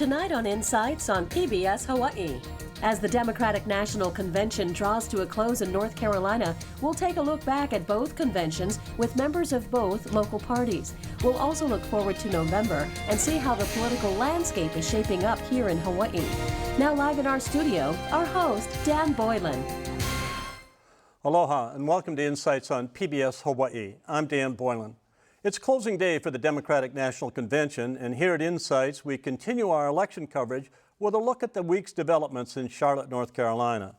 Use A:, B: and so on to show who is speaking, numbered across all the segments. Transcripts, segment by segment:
A: Tonight on Insights on PBS Hawaii. As the Democratic National Convention draws to a close in North Carolina, we'll take a look back at both conventions with members of both local parties. We'll also look forward to November and see how the political landscape is shaping up here in Hawaii. Now live in our studio, our host, Dan Boylan.
B: Aloha and welcome to Insights on PBS Hawaii. I'm Dan Boylan. It's closing day for the Democratic National Convention, and here at Insights we continue our election coverage with a look at the week's developments in Charlotte, North Carolina.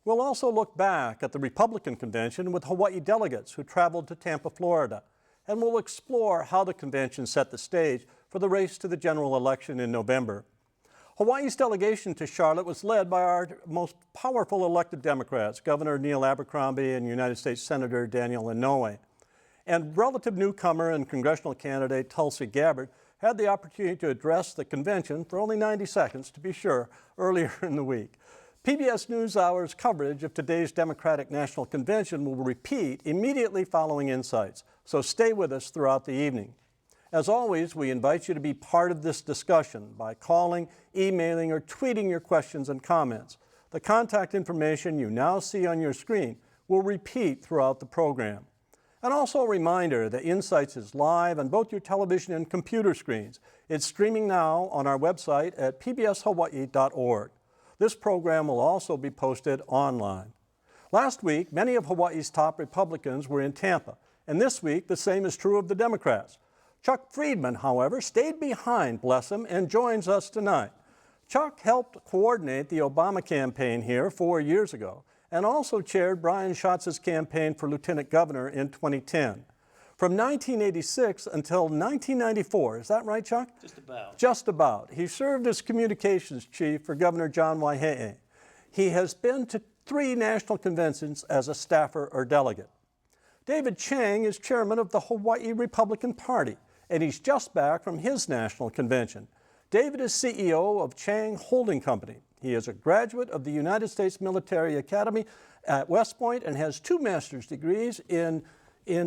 B: We'll also look back at the Republican convention with Hawaii delegates who traveled to Tampa, Florida. And we'll explore how the convention set the stage for the race to the general election in November. Hawaii's delegation to Charlotte was led by our most powerful elected Democrats, Governor Neil Abercrombie and United States Senator Daniel Inouye. And relative newcomer and congressional candidate Tulsi Gabbard had the opportunity to address the convention for only 90 seconds, to be sure, earlier in the week. PBS NewsHour's coverage of today's Democratic National Convention will repeat immediately following Insights, so stay with us throughout the evening. As always, we invite you to be part of this discussion by calling, emailing, or tweeting your questions and comments. The contact information you now see on your screen will repeat throughout the program. And also a reminder that Insights is live on both your television and computer screens. It's streaming now on our website at pbshawaii.org. This program will also be posted online. Last week, many of Hawaii's top Republicans were in Tampa, and this week the same is true of the Democrats. Chuck Freedman, however, stayed behind, bless him, and joins us tonight. Chuck helped coordinate the Obama campaign here 4 years ago, and also chaired Brian Schatz's campaign for lieutenant governor in 2010. From 1986 until 1994, is that right, Chuck?
C: Just about.
B: Just about. He served as communications chief for Governor John Hawai'i. He has been to 3 national conventions as a staffer or delegate. David Chang is chairman of the Hawaii Republican Party, and he's just back from his national convention. David is CEO of Chang Holding Company. He is a graduate of the United States Military Academy at West Point and has 2 master's degrees in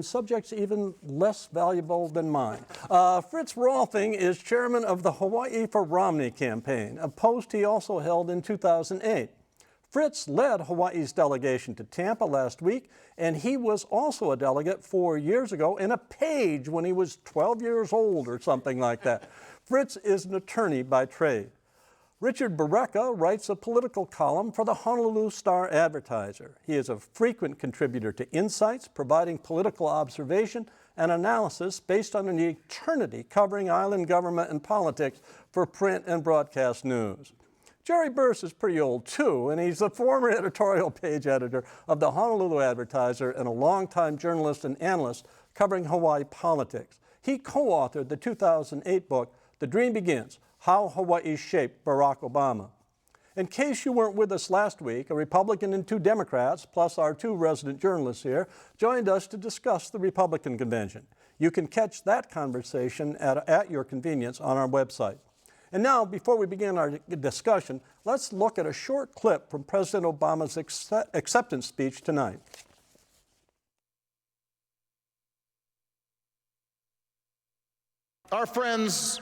B: subjects even less valuable than mine. Frederick Rohlfing is chairman of the Hawaii for Romney Campaign, a post he also held in 2008. Fritz led Hawaii's delegation to Tampa last week, and he was also a delegate 4 years ago in a page when he was 12 years old or something like that. Fritz is an attorney by trade. Richard Borreca writes a political column for the Honolulu Star-Advertiser. He is a frequent contributor to Insights, providing political observation and analysis based on an eternity covering island government and politics for print and broadcast news. Jerry Burris is pretty old too, and he's the former editorial page editor of the Honolulu Advertiser and a longtime journalist and analyst covering Hawaii politics. He co-authored the 2008 book, The Dream Begins: How Hawaii Shaped Barack Obama. In case you weren't with us last week, a Republican and 2 Democrats, plus our 2 resident journalists here, joined us to discuss the Republican convention. You can catch that conversation at your convenience on our website. And now, before we begin our discussion, let's look at a short clip from President Obama's acceptance speech tonight.
D: Our friends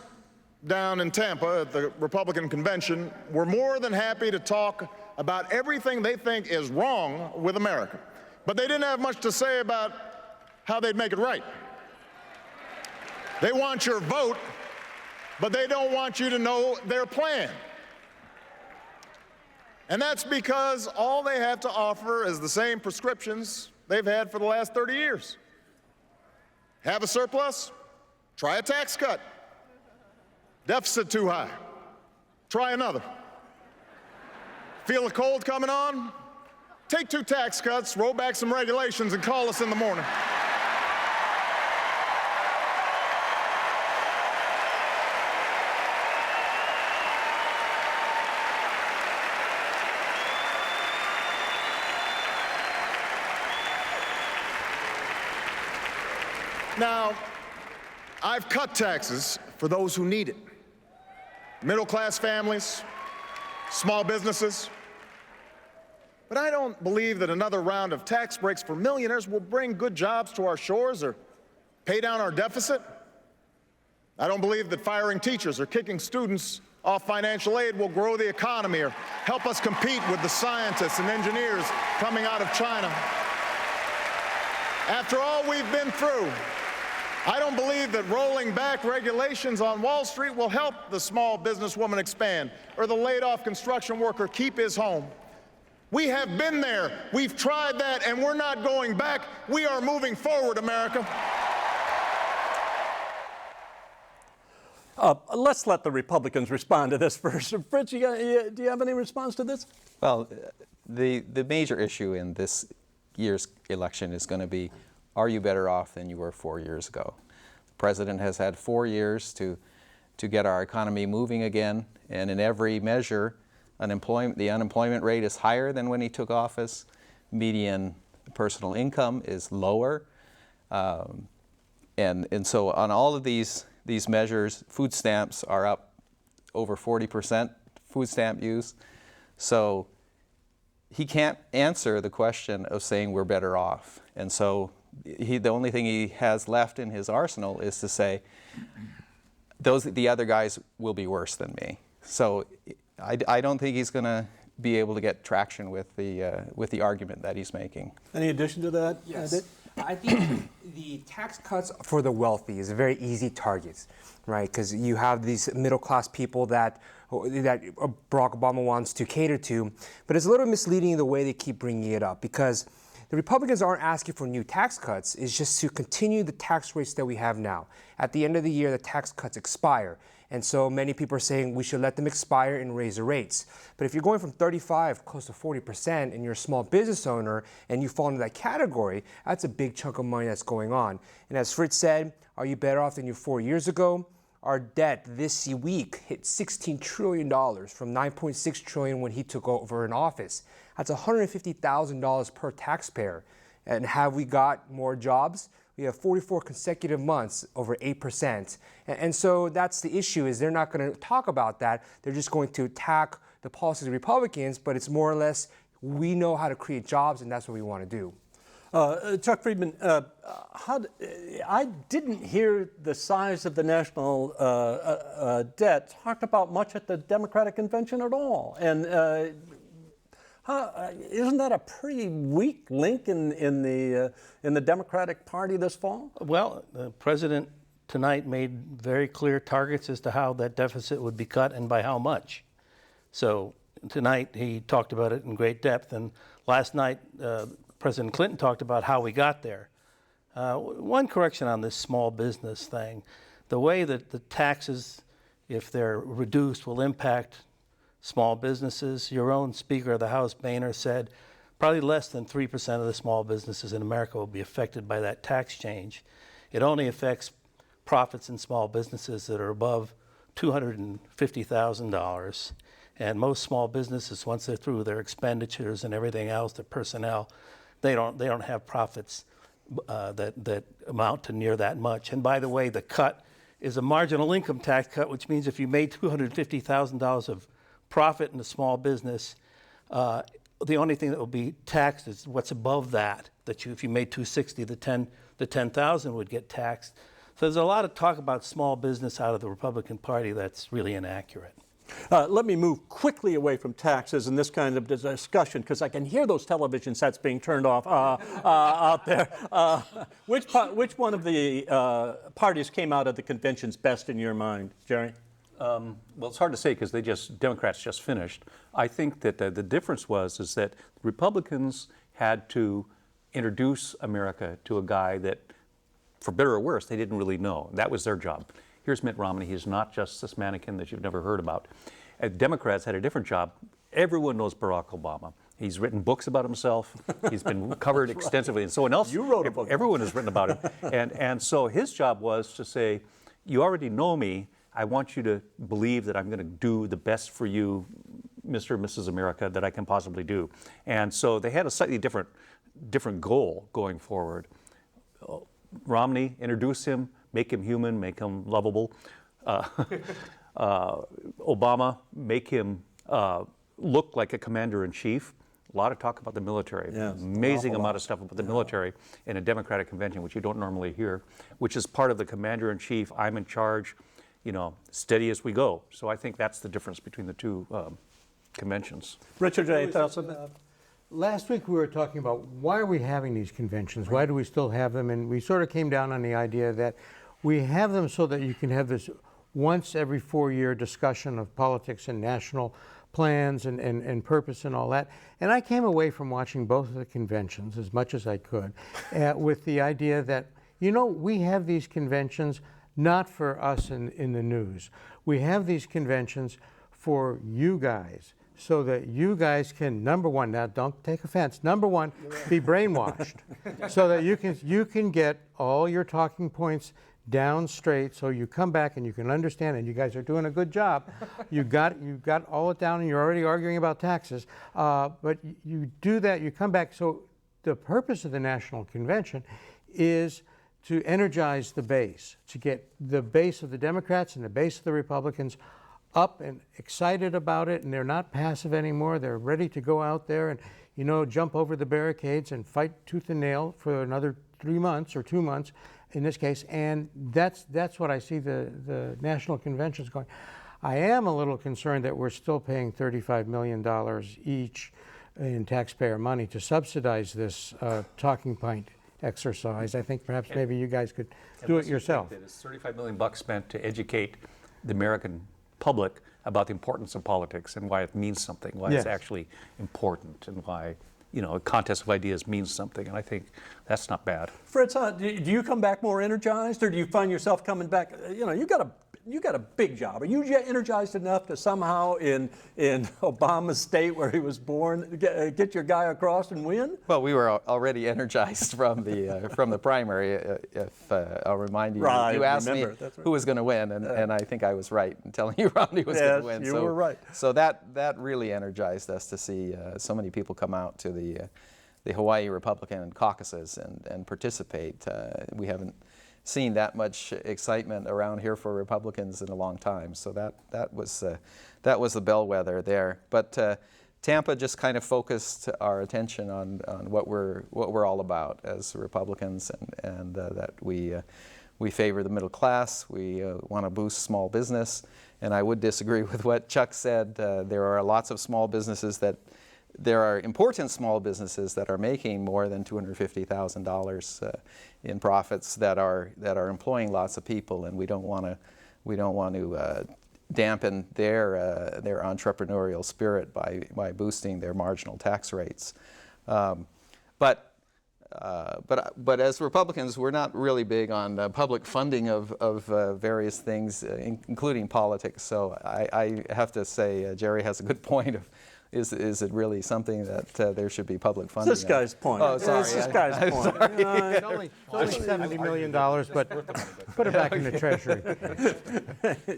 D: down in Tampa at the Republican convention were more than happy to talk about everything they think is wrong with America. But they didn't have much to say about how they'd make it right. They want your vote, but they don't want you to know their plan. And that's because all they have to offer is the same prescriptions they've had for the last 30 years. Have a surplus? Try a tax cut. Deficit too high. Try another. Feel the cold coming on? Take 2 tax cuts, roll back some regulations, and call us in the morning. Now, I've cut taxes for those who need it. Middle-class families, small businesses. But I don't believe that another round of tax breaks for millionaires will bring good jobs to our shores or pay down our deficit. I don't believe that firing teachers or kicking students off financial aid will grow the economy or help us compete with the scientists and engineers coming out of China. After all we've been through, I don't believe that rolling back regulations on Wall Street will help the small businesswoman expand or the laid-off construction worker keep his home. We have been there, we've tried that, and we're not going back. We are moving forward, America.
B: Let's let the Republicans respond to this first. Fritz, do you have any response to this?
C: Well, the major issue in this year's election is going to be, are you better off than you were 4 years ago? The president has had 4 years to get our economy moving again, and in every measure, the unemployment rate is higher than when he took office. Median personal income is lower, and so on all of these measures, food stamps are up over 40% food stamp use. So he can't answer the question of saying we're better off. And so the only thing he has left in his arsenal is to say, the other guys will be worse than me. So I don't think he's going to be able to get traction with the argument that he's making.
B: Any addition to that?
E: Yes. I think the tax cuts for the wealthy is a very easy target, right? Because you have these middle-class people that Barack Obama wants to cater to, but it's a little misleading the way they keep bringing it up, because the Republicans aren't asking for new tax cuts. It's just to continue the tax rates that we have now. At the end of the year, the tax cuts expire. And so many people are saying we should let them expire and raise the rates. But if you're going from 35 close to 40% and you're a small business owner and you fall into that category, that's a big chunk of money that's going on. And as Fritz said, are you better off than you 4 years ago? Our debt this week hit $16 trillion from $9.6 trillion when he took over in office. That's $150,000 per taxpayer. And have we got more jobs? We have 44 consecutive months over 8%. And so that's the issue, is they're not going to talk about that. They're just going to attack the policies of Republicans, but it's more or less, we know how to create jobs and that's what we want to do.
B: Chuck Freedman, I didn't hear the size of the national debt talked about much at the Democratic convention at all. And isn't that a pretty weak link in the Democratic Party this fall?
F: Well, the president tonight made very clear targets as to how that deficit would be cut and by how much. So tonight he talked about it in great depth, and last night President Clinton talked about how we got there. One correction on this small business thing: the way that the taxes, if they're reduced, will impact small businesses. Your own Speaker of the House, Boehner, said probably less than 3% of the small businesses in America will be affected by that tax change. It only affects profits in small businesses that are above $250,000. And most small businesses, once they're through their expenditures and everything else, their personnel, they don't have profits that amount to near that much. And by the way, the cut is a marginal income tax cut, which means if you made $250,000 of profit in a small business, the only thing that will be taxed is what's above that. If you made $260,000, the $10,000 would get taxed. So there's a lot of talk about small business out of the Republican Party that's really inaccurate.
B: Let me move quickly away from taxes and this kind of discussion, because I can hear those television sets being turned off out there. Which one of the parties came out of the conventions best in your mind, Jerry?
G: Well, it's hard to say because Democrats just finished. I think that the difference is that Republicans had to introduce America to a guy that, for better or worse, they didn't really know. That was their job. Here's Mitt Romney. He's not just this mannequin that you've never heard about. Democrats had a different job. Everyone knows Barack Obama. He's written books about himself. He's been covered extensively. And someone else,
B: you wrote a book.
G: Everyone has written about him. And so his job was to say, you already know me. I want you to believe that I'm going to do the best for you, Mr. and Mrs. America, that I can possibly do. And so they had a slightly different goal going forward. Romney, introduce him, make him human, make him lovable. Obama, make him look like a commander-in-chief. A lot of talk about the military.
B: Yes,
G: amazing amount of stuff about the military in a Democratic convention, which you don't normally hear, which is part of the commander-in-chief, I'm in charge. steady as we go. So I think that's the difference between the two conventions.
B: Richard A. Towson.
H: Last week we were talking about why are we having these conventions? Why do we still have them? And we sort of came down on the idea that we have them so that you can have this once every 4-year discussion of politics and national plans and purpose and all that. And I came away from watching both of the conventions as much as I could with the idea that, we have these conventions not for us in the news. We have these conventions for you guys, so that you guys can, number one, now don't take offense, number one, be brainwashed, so that you can get all your talking points down straight, so you come back and you can understand, and you guys are doing a good job. You got all it down, and you're already arguing about taxes, but you do that, you come back. So the purpose of the National Convention is to energize the base, to get the base of the Democrats and the base of the Republicans up and excited about it, and they're not passive anymore. They're ready to go out there and, jump over the barricades and fight tooth and nail for another 3 months or 2 months in this case. And that's what I see the National Conventions going. I am a little concerned that we're still paying $35 million each in taxpayer money to subsidize this talking point exercise. I think perhaps maybe you guys could do it yourself.
G: It's $35 million spent to educate the American public about the importance of politics and why it means something, why
H: Yes.
G: it's actually important, and why a contest of ideas means something. And I think that's not bad.
B: Fritz, do you come back more energized, or do you find yourself coming back? You got a big job. Are you energized enough to somehow in Obama's state where he was born get your guy across and win?
C: Well, we were already energized from the primary. If I'll remind you,
B: Right,
C: you asked me
B: right.
C: who was going to win, and I think I was right in telling you Romney was going to win.
B: You were right.
C: So that really energized us to see so many people come out to the Hawaii Republican caucuses and participate. We haven't seen that much excitement around here for Republicans in a long time. So that was the bellwether there. But Tampa just kind of focused our attention on what we're all about as Republicans, and that we favor the middle class. We want to boost small business. And I would disagree with what Chuck said. There are lots of small businesses there are important small businesses that are making more than $250,000 in profits that are employing lots of people, and we don't want to dampen their entrepreneurial spirit by boosting their marginal tax rates. But as Republicans, we're not really big on public funding of various things, including politics. So I have to say, Jerry has a good point of, is it really something that there should be public funding?
B: It's this guy's point.
C: Oh, sorry.
B: It's this guy's point.
H: It's only $70 million, but put it back in the Treasury.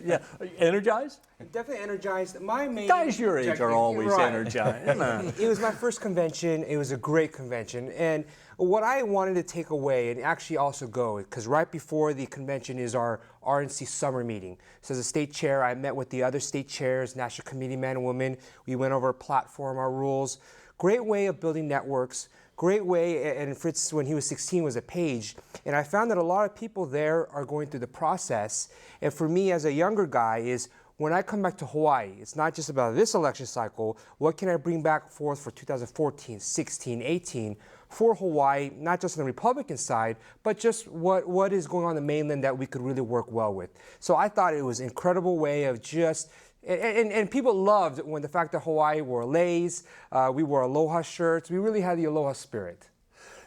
B: Yeah. Energized?
E: Definitely energized. My main
B: Guys your age
E: objective-
B: are always
E: Right.
B: energized. Come on.
E: It was my first convention. It was a great convention. And what I wanted to take away and actually also go, because right before the convention is our RNC summer meeting. So as a state chair, I met with the other state chairs, national committee men and women. We went over our platform, our rules. Great way of building networks. Great way, and Fritz, when he was 16, was a page. And I found that a lot of people there are going through the process. And for me, as a younger guy, is when I come back to Hawaii, it's not just about this election cycle. What can I bring back forth for 2014, 16, 18 for Hawaii, not just on the Republican side, but just what is going on the mainland that we could really work well with. So I thought it was an incredible way of just, and people loved when the fact that Hawaii wore leis, we wore aloha shirts, we really had the aloha spirit.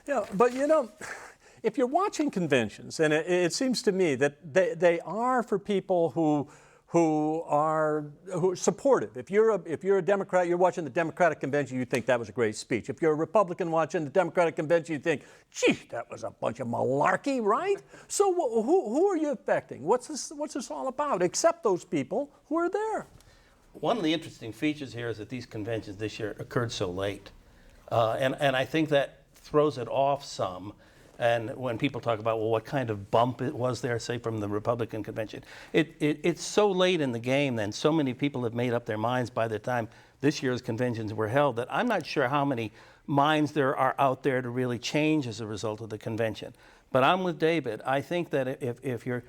B: Yeah, but if you're watching conventions, and it seems to me that they are for people who are supportive. If you're a Democrat, you're watching the Democratic convention, you think that was a great speech. If you're a Republican watching the Democratic convention, you think, gee, that was a bunch of malarkey, right? So who are you affecting? What's this all about? Except those people who are there.
F: One of the interesting features here is that these conventions this year occurred so late. And I think that throws it off some. And when people talk about, well, what kind of bump it was there, say, from the Republican convention, it's so late in the game, then so many people have made up their minds by the time this year's conventions were held that I'm not sure how many minds there are out there to really change as a result of the convention. But I'm with David. I think that if you're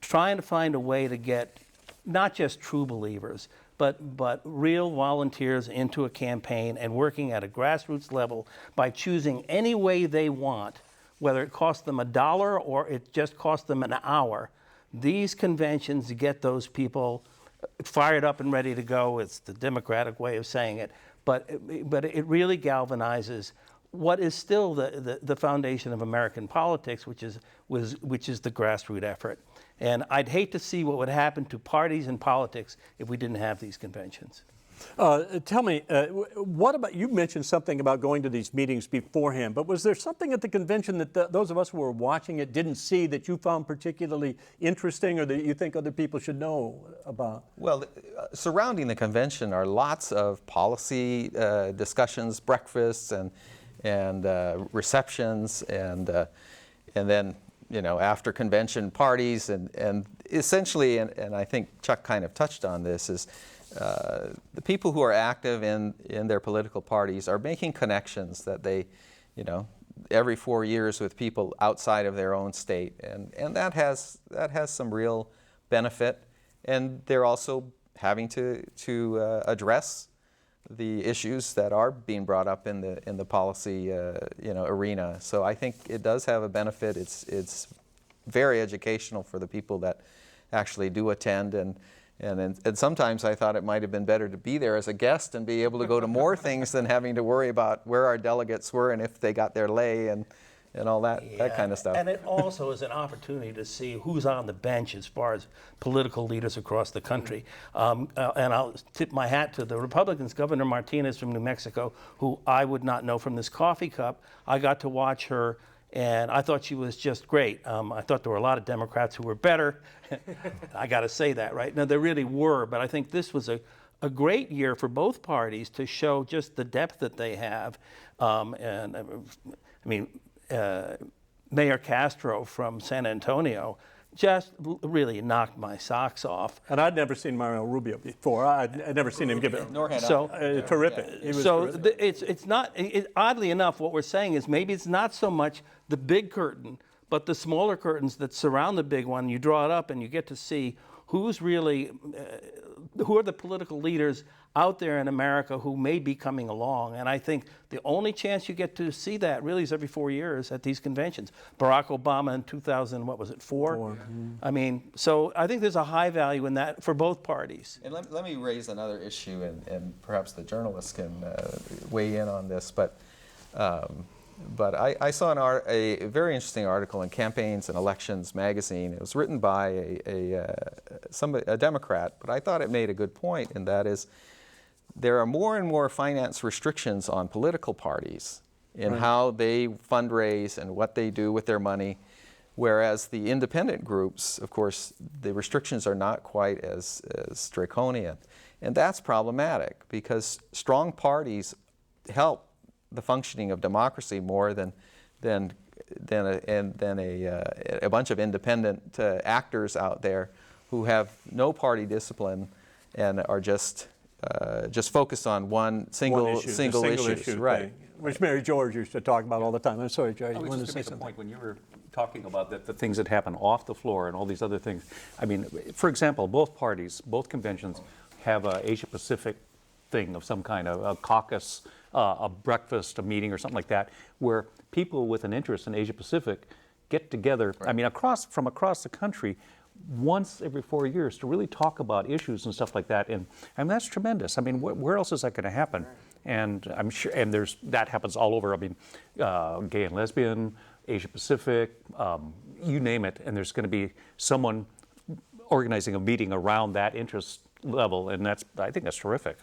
F: trying to find a way to get not just true believers, but real volunteers into a campaign and working at a grassroots level by choosing any way they want, whether it costs them $1 or it just costs them an hour. These conventions get those people fired up and ready to go. It's the Democratic way of saying it, but it really galvanizes what is still the foundation of American politics, which is the grassroots effort. And I'd hate to see what would happen to parties and politics if we didn't have these conventions.
B: Tell me, what about, you mentioned something about going to these meetings beforehand, but was there something at the convention that those of us who were watching it didn't see that you found particularly interesting or that you think other people should know about?
C: Well, surrounding the convention are lots of policy discussions, breakfasts, and receptions, and then, you know, after convention parties, and essentially, and I think Chuck kind of touched on this, is the people who are active in their political parties are making connections that they, you know, every 4 years with people outside of their own state, and that has some real benefit, and they're also having to address the issues that are being brought up in the policy arena. So I think it does have a benefit. It's very educational for the people that actually do attend, and sometimes I thought it might have been better to be there as a guest and be able to go to more things than having to worry about where our delegates were and if they got their lay and all that kind of stuff.
F: And it also is an opportunity to see who's on the bench as far as political leaders across the country. And I'll tip my hat to the Republicans, Governor Martinez from New Mexico, who I would not know from this coffee cup. I got to watch her, and I thought she was just great. I thought there were a lot of Democrats who were better. I got to say that, right? No, there really were, but I think this was a great year for both parties to show just the depth that they have. Mayor Castro from San Antonio just really knocked my socks off.
B: And I'd never seen Mario Rubio before. I'd never seen him give it.
C: Nor had
B: Terrific.
C: Yeah.
B: He was
F: So
B: terrific.
F: it's not, oddly enough, what we're saying is maybe it's not so much the big curtain, but the smaller curtains that surround the big one. You draw it up and you get to see who's really, who are the political leaders out there in America who may be coming along. And I think the only chance you get to see that really is every 4 years at these conventions. Barack Obama in 2000, what was it, four? I mean, so I think there's a high value in that for both parties.
C: And let me raise another issue, and perhaps the journalists can weigh in on this, but I saw a very interesting article in Campaigns and Elections magazine. It was written by a Democrat, but I thought it made a good point, and that is there are more and more finance restrictions on political parties in how they fundraise and what they do with their money, whereas the independent groups, of course, the restrictions are not quite as draconian. And that's problematic because strong parties help the functioning of democracy more than a bunch of independent actors out there who have no party discipline and are just focused on one single issue, right?
B: Thing, which Mary George used to talk about all the time. I'm sorry, Jerry.
G: I
B: You
G: was
B: wanted
G: just
B: to say
G: going to make
B: something?
G: a point when you were talking about the things that happen off the floor and all these other things. I mean, for example, both parties, both conventions have a Asia Pacific thing of some kind, a caucus, a breakfast, a meeting or something like that, where people with an interest in Asia Pacific get together, I mean, from across the country, once every 4 years to really talk about issues and stuff like that, and that's tremendous. I mean, where else is that going to happen? And I'm sure, and that happens all over. I mean, gay and lesbian, Asia Pacific, you name it, and there's going to be someone organizing a meeting around that interest level, and I think that's terrific.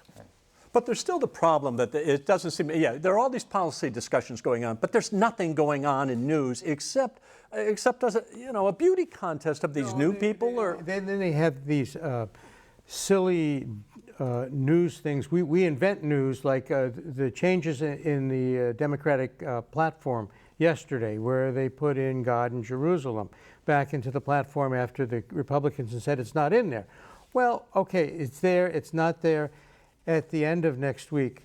B: But there's still the problem that it doesn't seem, there are all these policy discussions going on, but there's nothing going on in news except as a beauty contest of these new people.
H: Then they have these silly news things. We invent news like the changes in the Democratic platform yesterday, where they put in God in Jerusalem back into the platform after the Republicans said it's not in there. Well, okay, it's there, it's not there. At the end of next week,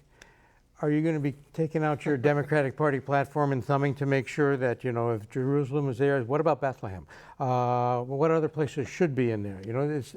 H: are you going to be taking out your Democratic Party platform and thumbing to make sure that, if Jerusalem is there, what about Bethlehem? What other places should be in there?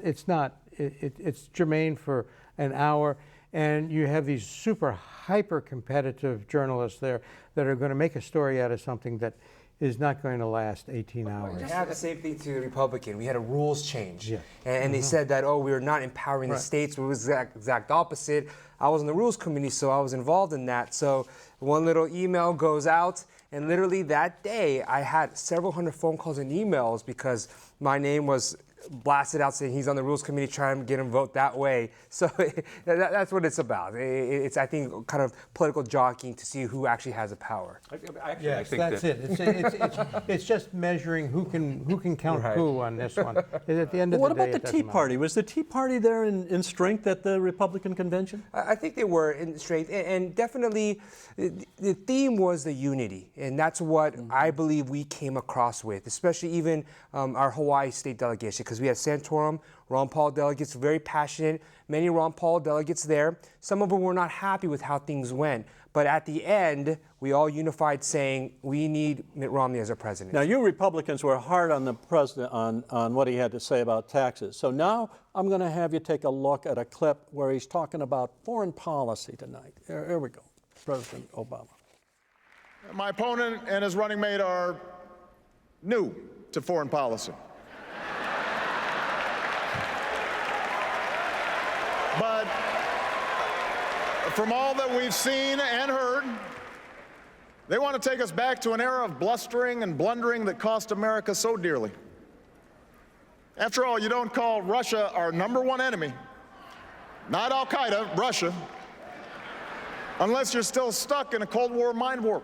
H: It's not, it's germane for an hour, and you have these super hyper competitive journalists there that are going to make a story out of something that is not going to last 18 hours.
E: We had the same thing to the Republican. We had a rules change.
H: Yeah.
E: And they said that, we were not empowering the states. It was the exact opposite. I was in the rules committee, so I was involved in that. So one little email goes out, and literally that day, I had several hundred phone calls and emails because my name was blasted out saying he's on the rules committee, trying to get him vote that way. So that's what it's about. It's, I think, kind of political jockeying to see who actually has the power.
H: I think that's it. It's just measuring who can count who on this one. At the end of
B: What
H: the day,
B: about the Tea Party? Was the Tea Party there in strength at the Republican convention?
E: I think they were in strength, and definitely the theme was the unity, and that's what I believe we came across with, especially even our Hawaii state delegation, because we had Santorum, Ron Paul delegates, very passionate, many Ron Paul delegates there. Some of them were not happy with how things went, but at the end, we all unified saying we need Mitt Romney as our president.
B: Now, you Republicans were hard on the president on what he had to say about taxes. So now I'm going to have you take a look at a clip where he's talking about foreign policy tonight. Here we go. President Obama.
D: My opponent and his running mate are new to foreign policy. But from all that we've seen and heard, they want to take us back to an era of blustering and blundering that cost America so dearly. After all, you don't call Russia our #1 enemy, not Al-Qaeda, Russia, unless you're still stuck in a Cold War mind warp.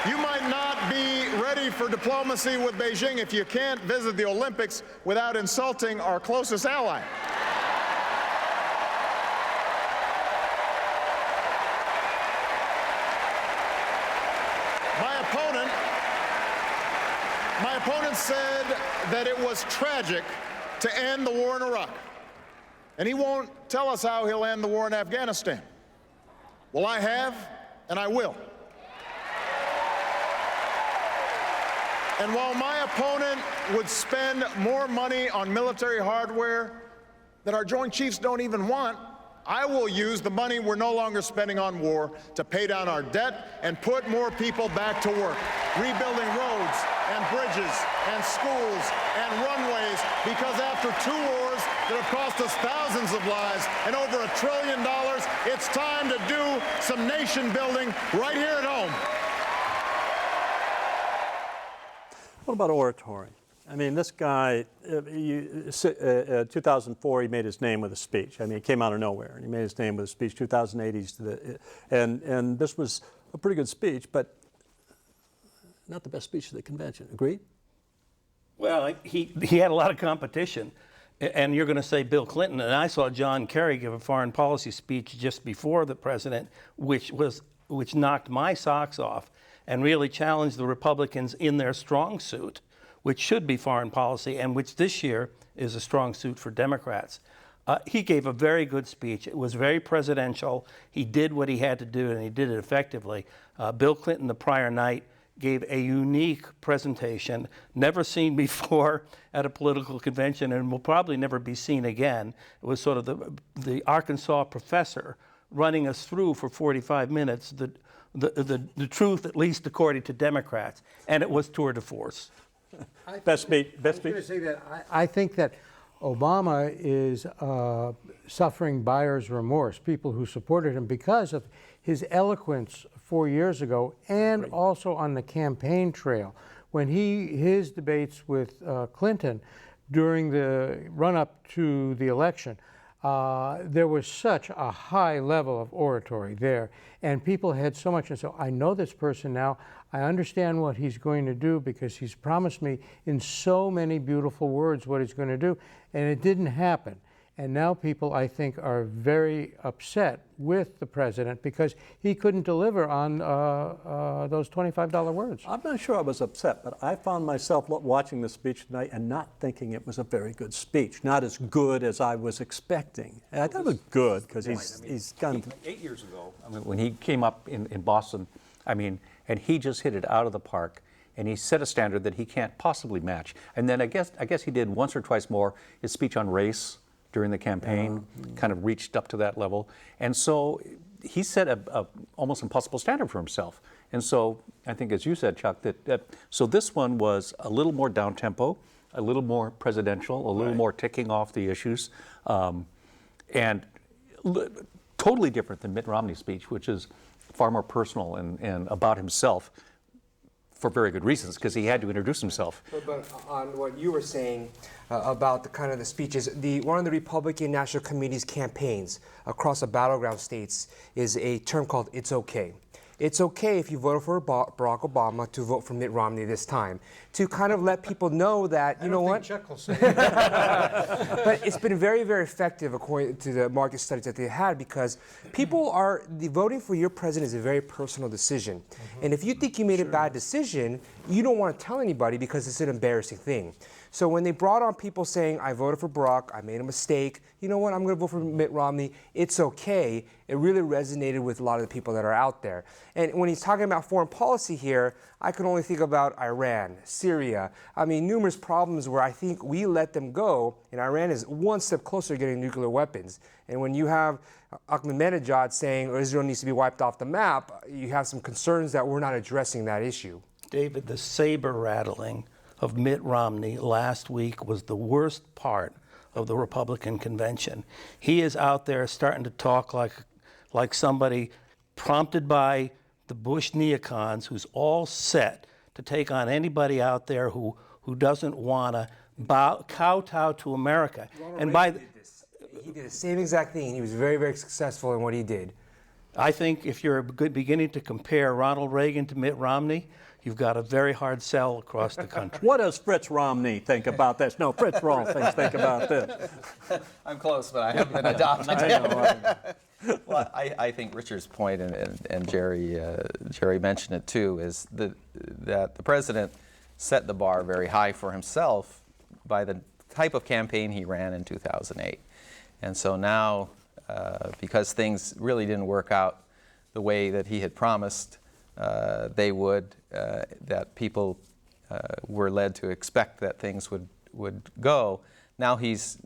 D: You might not be ready for diplomacy with Beijing if you can't visit the Olympics without insulting our closest ally. My opponent said that it was tragic to end the war in Iraq, and he won't tell us how he'll end the war in Afghanistan. Well, I have, and I will. And while my opponent would spend more money on military hardware that our Joint Chiefs don't even want, I will use the money we're no longer spending on war to pay down our debt and put more people back to work, rebuilding roads and bridges and schools and runways, because after 2 wars that have cost us thousands of lives and over $1 trillion, it's time to do some nation building right here at home.
B: What about oratory? I mean, this guy, 2004, he made his name with a speech. I mean, he came out of nowhere, and he made his name with a speech. 2008, and this was a pretty good speech, but not the best speech of the convention. Agreed?
F: Well, he had a lot of competition, and you're going to say Bill Clinton, and I saw John Kerry give a foreign policy speech just before the president, which knocked my socks off and really challenged the Republicans in their strong suit, which should be foreign policy, and which this year is a strong suit for Democrats. He gave a very good speech. It was very presidential. He did what he had to do, and he did it effectively. Bill Clinton, the prior night, gave a unique presentation, never seen before at a political convention, and will probably never be seen again. It was sort of the Arkansas professor running us through for 45 minutes the truth, at least according to Democrats, and it was tour de force.
B: Best speech.
H: I was going to say that I think that Obama is suffering buyer's remorse, people who supported him because of his eloquence 4 years ago, and also on the campaign trail. When his debates with Clinton during the run-up to the election, there was such a high level of oratory there, and people had so much. And so I know this person now. I understand what he's going to do because he's promised me in so many beautiful words what he's going to do, and it didn't happen. And now people, I think, are very upset with the president because he couldn't deliver on those $25 words.
B: I'm not sure I was upset, but I found myself watching the speech tonight and not thinking it was a very good speech, not as good as I was expecting. And I thought it was good because he's kind of...
G: 8 years ago, I mean, when he came up in Boston, I mean, and he just hit it out of the park. And he set a standard that he can't possibly match. And then I guess he did once or twice more. His speech on race during the campaign kind of reached up to that level. And so he set a almost impossible standard for himself. And so I think, as you said, Chuck, so this one was a little more down-tempo, a little more presidential, a little more ticking off the issues, and totally different than Mitt Romney's speech, which is far more personal and about himself, for very good reasons, because he had to introduce himself.
E: But on what you were saying about the kind of the speeches, one of the Republican National Committee's campaigns across the battleground states is a term called "It's Okay." It's okay if you voted for Barack Obama to vote for Mitt Romney this time, to kind of let people know that, you know what?
H: Chuck will say that.
E: But it's been very, very effective according to the market studies that they had, because people voting for your president is a very personal decision. And if you think you made a bad decision, you don't want to tell anybody because it's an embarrassing thing. So when they brought on people saying, I voted for Barack, I made a mistake, you know what, I'm going to vote for Mitt Romney, it's okay, it really resonated with a lot of the people that are out there. And when he's talking about foreign policy here, I can only think about Iran, Syria. I mean, numerous problems where I think we let them go, and Iran is one step closer to getting nuclear weapons. And when you have Ahmadinejad saying Israel needs to be wiped off the map, you have some concerns that we're not addressing that issue.
F: David, the saber rattling of Mitt Romney last week was the worst part of the Republican convention. He is out there starting to talk like somebody prompted by the Bush neocons who's all set to take on anybody out there who doesn't want to kowtow to America.
E: He did the same exact thing, and he was very, very successful in what he did.
F: I think if you're beginning to compare Ronald Reagan to Mitt Romney, you've got a very hard sell across the country.
B: What does Fritz Romney think about this? No, Fritz Rohlfing think about this.
C: I'm close, but I haven't been adopted. Well, I think Richard's point, and Jerry mentioned it too, is that the president set the bar very high for himself by the type of campaign he ran in 2008. And so now, because things really didn't work out the way that he had promised they would, that people were led to expect that things would go, now he's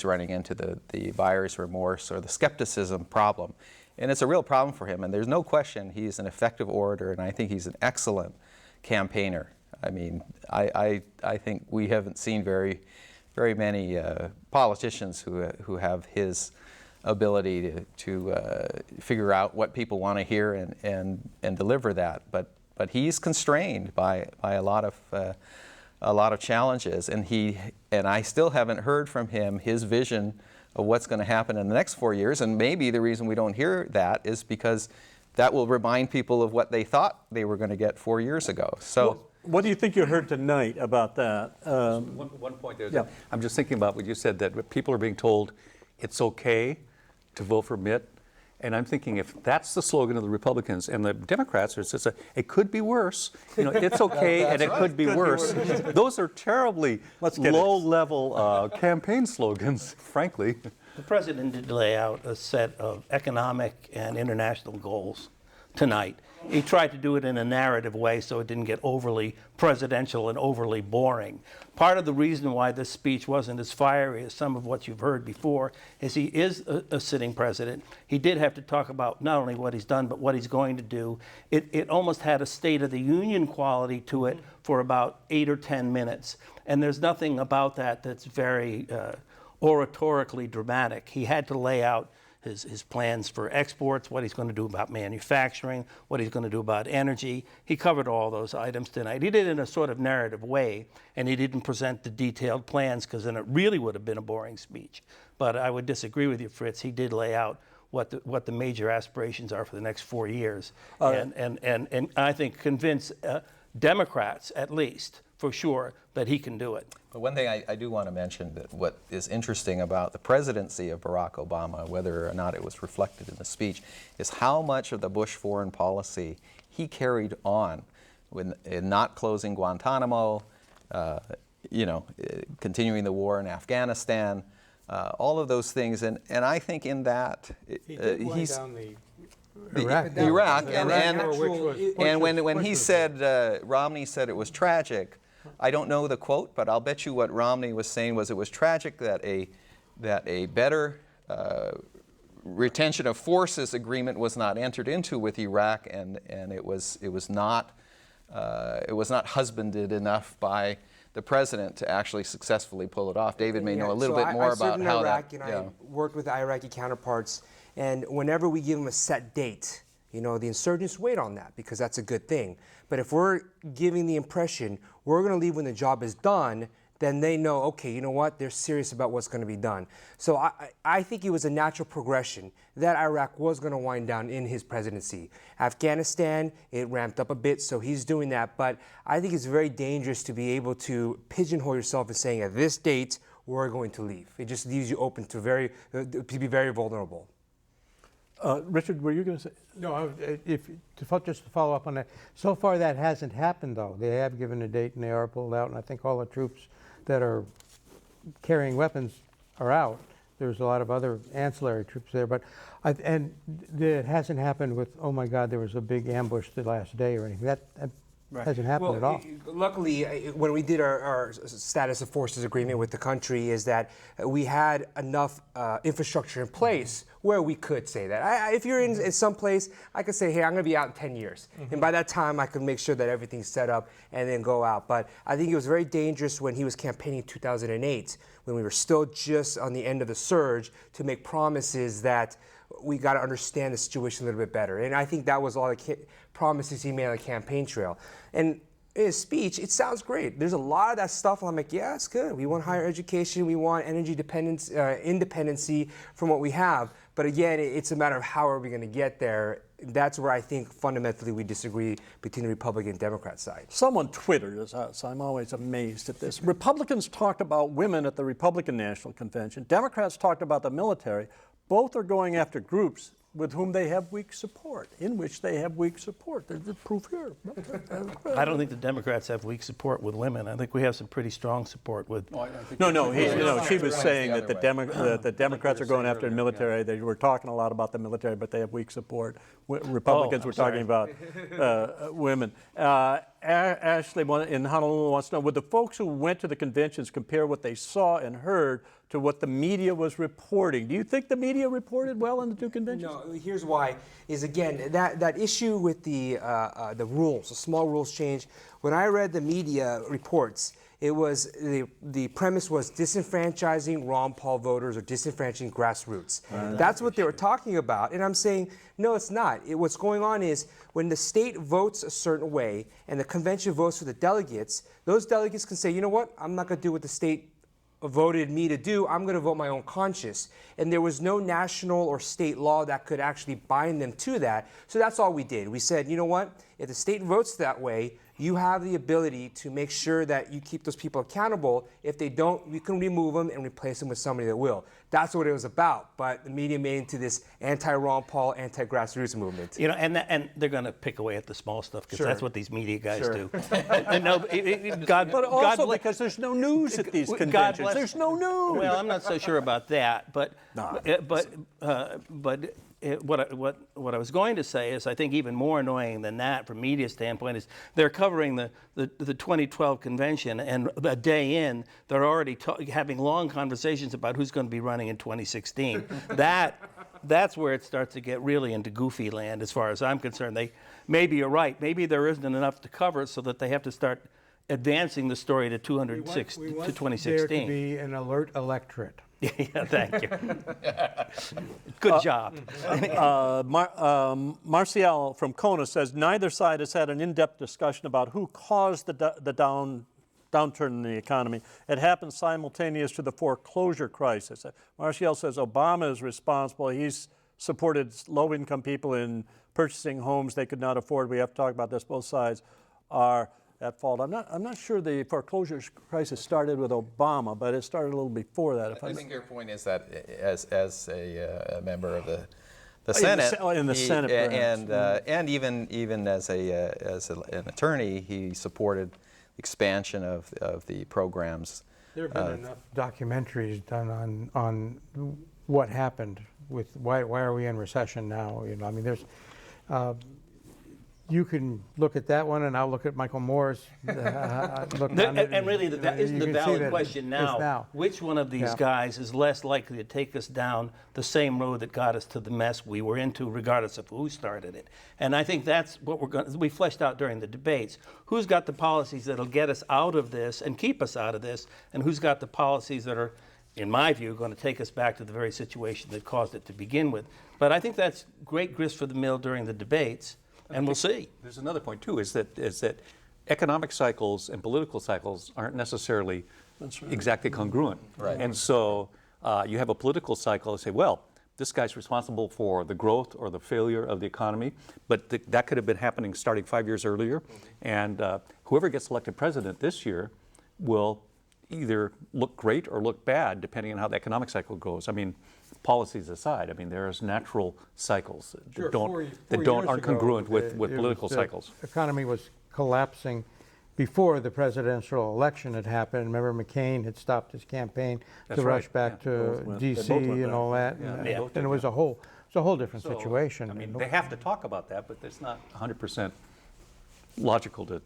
C: running into the buyer's remorse or the skepticism problem. And it's a real problem for him, and there's no question he's an effective orator, and I think he's an excellent campaigner. I mean, I think we haven't seen very many politicians who have his ability to figure out what people want to hear and deliver that. But he's constrained by a lot of challenges, and I still haven't heard from him his vision of what's going to happen in the next 4 years. And maybe the reason we don't hear that is because that will remind people of what they thought they were going to get 4 years ago. So.
B: What do you think you heard tonight about that?
G: One point there. Yeah. I'm just thinking about what you said, that people are being told it's okay to vote for Mitt. And I'm thinking, if that's the slogan of the Republicans and the Democrats, it could be worse. You know, it's okay and it could be worse. Those are terribly low-level campaign slogans, frankly.
F: The president did lay out a set of economic and international goals tonight. He tried to do it in a narrative way so it didn't get overly presidential and overly boring. Part of the reason why this speech wasn't as fiery as some of what you've heard before is he is a sitting president. He did have to talk about not only what he's done, but what he's going to do. It almost had a State of the Union quality to it for about 8 or 10 minutes. And there's nothing about that that's very oratorically dramatic. He had to lay out his plans for exports, what he's going to do about manufacturing, what he's going to do about energy. He covered all those items tonight. He did it in a sort of narrative way, and he didn't present the detailed plans, because then it really would have been a boring speech. But I would disagree with you, Fritz. He did lay out what the major aspirations are for the next 4 years, and I think convince Democrats, at least, for sure that he can do it.
C: But one thing I do want to mention, that what is interesting about the presidency of Barack Obama, whether or not it was reflected in the speech, is how much of the Bush foreign policy he carried on in not closing Guantanamo, continuing the war in Afghanistan, all of those things. And I think in that, he's
H: down the
C: Iraq, and when
H: which
C: he
H: was
C: said, Romney said it was tragic, I don't know the quote, but I'll bet you what Romney was saying was it was tragic that a better retention of forces agreement was not entered into with Iraq, and it was not husbanded enough by the president to actually successfully pull it off. David may know a little bit more about how
E: Iraq,
C: that.
E: I worked with Iraqi counterparts, and whenever we give them a set date, the insurgents wait on that because that's a good thing. But if we're giving the impression we're going to leave when the job is done, then they know, okay, you know what, they're serious about what's going to be done. So I think it was a natural progression that Iraq was going to wind down in his presidency. Afghanistan, it ramped up a bit, so he's doing that. But I think it's very dangerous to be able to pigeonhole yourself and saying at this date, we're going to leave. It just leaves you open to be very vulnerable.
B: Richard, were you going to say?
H: No, just to follow up on that. So far, that hasn't happened, though. They have given a date, and they are pulled out, and I think all the troops that are carrying weapons are out. There's a lot of other ancillary troops there, but it hasn't happened with, oh my God, there was a big ambush the last day or anything. That hasn't happened at all.
E: Luckily, when we did our status of forces agreement with the country, is that we had enough infrastructure in place where we could say that. If you're in some place, I could say, hey, I'm going to be out in 10 years. Mm-hmm. And by that time, I could make sure that everything's set up and then go out. But I think it was very dangerous when he was campaigning in 2008, when we were still just on the end of the surge, to make promises that we got to understand the situation a little bit better. And I think that was all the promises he made on the campaign trail. And in his speech, it sounds great. There's a lot of that stuff. I'm like, yeah, it's good. We want higher education. We want energy independency from what we have. But again, it's a matter of how are we going to get there. That's where I think fundamentally we disagree between the Republican and Democrat side.
B: Someone Twittered us. I'm always amazed at this. Republicans talked about women at the Republican National Convention. Democrats talked about the military. Both are going after groups with whom they have weak support, in which they have weak support. There's the proof here.
F: I don't think the Democrats have weak support with women. I think we have some pretty strong support with.
B: She was saying that the Democrats are going after the military. They were talking a lot about the military, but they have weak support. Republicans were talking about women. Ashley in Honolulu wants to know, would the folks who went to the conventions compare what they saw and heard to what the media was reporting? Do you think the media reported well in the two conventions?
E: No, here's why. Is again, that issue with the rules, the small rules change. When I read the media reports, it was the premise was disenfranchising Ron Paul voters or disenfranchising grassroots. That's what they were talking about. And I'm saying, no, it's not. What's going on is when the state votes a certain way and the convention votes for the delegates, those delegates can say, you know what, I'm not going to do what the state voted me to do. I'm going to vote my own conscience. And there was no national or state law that could actually bind them to that. So that's all we did. We said, you know what, if the state votes that way, you have the ability to make sure that you keep those people accountable. If they don't, you can remove them and replace them with somebody that will. That's what it was about. But the media made it into this anti-Ron Paul, anti-grassroots movement.
F: And they're going to pick away at the small stuff because that's what these media guys do.
B: But also because there's no news at these conventions. There's no news.
F: Well, I'm not so sure about that, but what I was going to say is I think even more annoying than that from media standpoint is they're covering the 2012 convention, and a day in they're already having long conversations about who's going to be running in 2016. That's where it starts to get really into goofy land as far as I'm concerned. Maybe you're right. Maybe there isn't enough to cover so that they have to start advancing the story to 2016.
H: We want there to be an alert electorate.
F: Yeah, thank you. Good job.
B: Marcial from Kona says neither side has had an in-depth discussion about who caused the downturn in the economy. It happened simultaneous to the foreclosure crisis. Marcial says Obama is responsible. He's supported low-income people in purchasing homes they could not afford. We have to talk about this. Both sides are at fault. I'm not sure the foreclosure crisis started with Obama, but it started a little before that.
C: I think your point is that as a member of the
B: in
C: Senate,
B: in the Senate, perhaps.
C: and even as an attorney, he supported expansion of the programs.
H: There have been enough documentaries done on what happened with why are we in recession now? You know, I mean, there's you can look at that one, and I'll look at Michael Moore's.
F: And really, that isn't the valid question now. Which one of these guys is less likely to take us down the same road that got us to the mess we were into, regardless of who started it? And I think that's what we fleshed out during the debates. Who's got the policies that'll get us out of this and keep us out of this, and who's got the policies that are, in my view, going to take us back to the very situation that caused it to begin with? But I think that's great grist for the mill during the debates. And we'll see.
G: There's another point too, is that economic cycles and political cycles aren't necessarily exactly congruent.
C: Right.
G: And so you have a political cycle and say, well, this guy's responsible for the growth or the failure of the economy, but that could have been happening starting 5 years earlier. And whoever gets elected president this year will either look great or look bad, depending on how the economic cycle goes. I mean, policies aside, I mean, there's natural cycles that aren't congruent with political cycles.
H: The economy was collapsing before the presidential election had happened. Remember, McCain had stopped his campaign to rush back to D.C. and all that, and it was a whole different situation.
G: I mean, they have to talk about that, but it's not 100% logical to.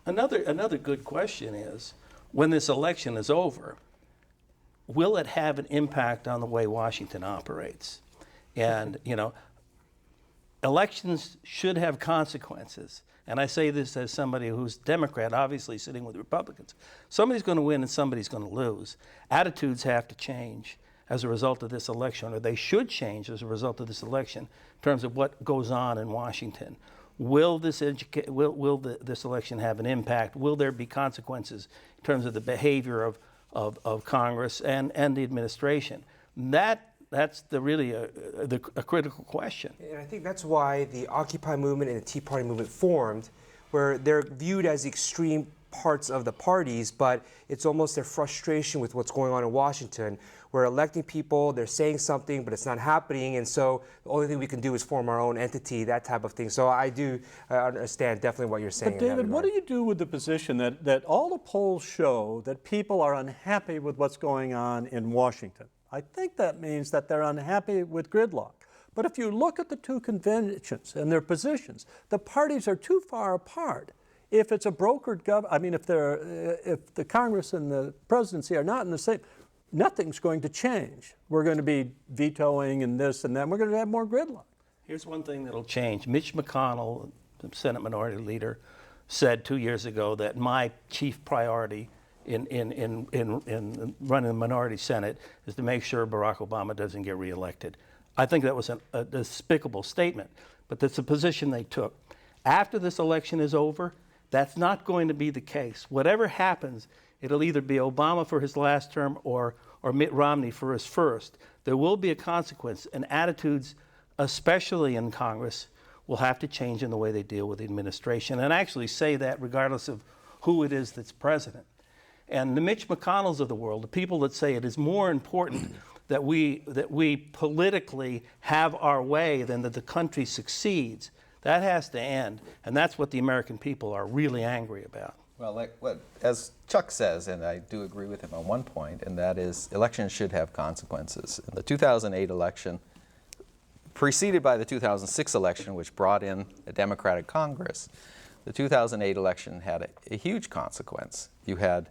F: Another good question is, when this election is over, will it have an impact on the way Washington operates? And, you know, elections should have consequences. And I say this as somebody who's Democrat, obviously sitting with Republicans. Somebody's going to win and somebody's going to lose. Attitudes have to change as a result of this election, or they should change as a result of this election in terms of what goes on in Washington. Will this election have an impact? Will there be consequences in terms of the behavior of Congress and the administration? That's really a critical question.
E: And I think that's why the Occupy movement and the Tea Party movement formed, where they're viewed as extreme parts of the parties, but it's almost their frustration with what's going on in Washington. We're electing people, they're saying something, but it's not happening, and so the only thing we can do is form our own entity, that type of thing. So I do understand definitely what you're saying.
B: But David, what do you do with the position that all the polls show that people are unhappy with what's going on in Washington? I think that means that they're unhappy with gridlock. But if you look at the two conventions and their positions, the parties are too far apart. If it's a brokered government, I mean, if the Congress and the presidency are not in the same, nothing's going to change. We're going to be vetoing and this and that. We're going to have more gridlock.
F: Here's one thing that'll change. Mitch McConnell, the Senate Minority Leader, said 2 years ago that my chief priority in running the minority Senate is to make sure Barack Obama doesn't get reelected. I think that was a despicable statement, but that's the position they took. After this election is over, that's not going to be the case. Whatever happens, it'll either be Obama for his last term or Mitt Romney for his first. There will be a consequence, and attitudes, especially in Congress, will have to change in the way they deal with the administration, and I actually say that regardless of who it is that's president. And the Mitch McConnells of the world, the people that say it is more important that we politically have our way than that the country succeeds, that has to end, and that's what the American people are really angry about.
C: Well, as Chuck says, and I do agree with him on one point, and that is elections should have consequences. In the 2008 election, preceded by the 2006 election, which brought in a Democratic Congress, the 2008 election had a huge consequence. You had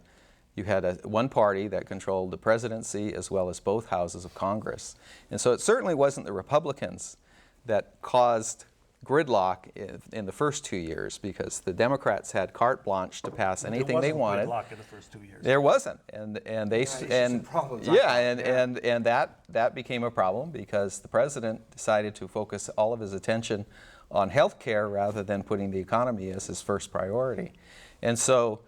C: one party that controlled the presidency as well as both houses of Congress. And so it certainly wasn't the Republicans that caused gridlock in the first 2 years, because the Democrats had carte blanche to pass anything they wanted.
F: There wasn't gridlock in the first 2 years.
C: There wasn't, and that became a problem because the president decided to focus all of his attention on health care rather than putting the economy as his first priority. And so,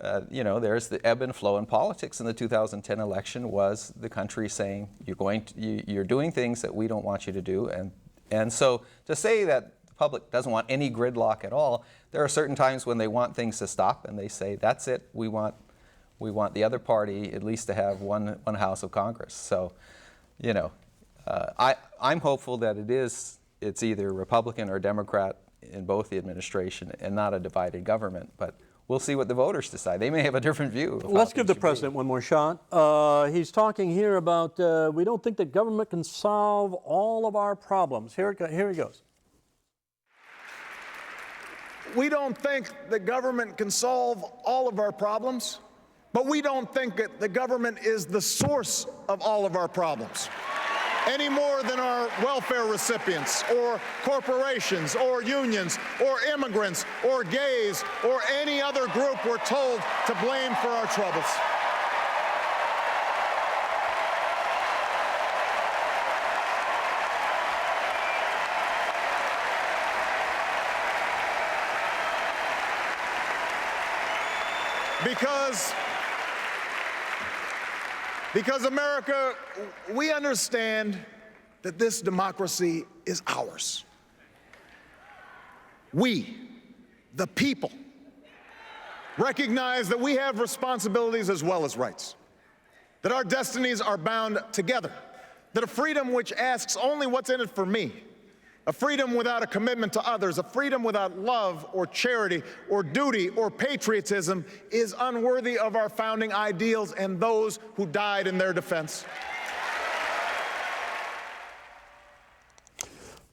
C: there's the ebb and flow in politics. In the 2010 election was the country saying, you're doing things that we don't want you to do, and so to say that public doesn't want any gridlock at all. There are certain times when they want things to stop, and they say, "That's it. We want the other party at least to have one house of Congress." So, you know, I'm hopeful that it's either Republican or Democrat in both the administration, and not a divided government. But we'll see what the voters decide. They may have a different view.
B: Let's give the president one more shot. He's talking here about we don't think that government can solve all of our problems. Here he goes.
D: We don't think the government can solve all of our problems, but we don't think that the government is the source of all of our problems, any more than our welfare recipients or corporations or unions or immigrants or gays or any other group we're told to blame for our troubles. Because America, we understand that this democracy is ours. We, the people, recognize that we have responsibilities as well as rights, that our destinies are bound together, that a freedom which asks only what's in it for me, a freedom without a commitment to others, a freedom without love or charity or duty or patriotism is unworthy of our founding ideals and those who died in their defense.